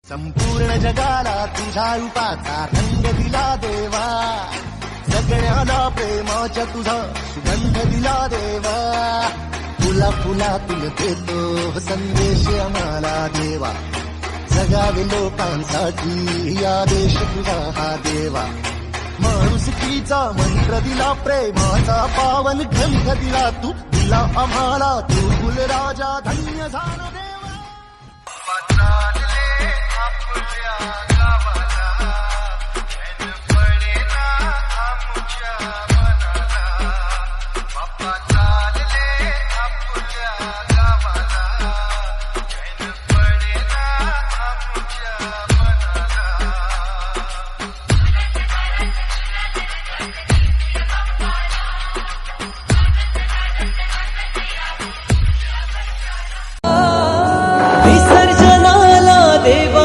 संपूर्ण जगाला तुझ्या रूपाचा रंग दिला देवा, सगळ्याला प्रेमाच्या तुझा सुगंध दिला देवा, फुला फुलातून देतो संदेश आम्हाला देवा, जगावे लोकांसाठी या देश तुझा हा देवा, माणुसकीचा मंत्र दिला, प्रेमाचा पावन ग्रंथ दिला, तू दिला आम्हाला, तू कुलराजा धन्य झाला देवा.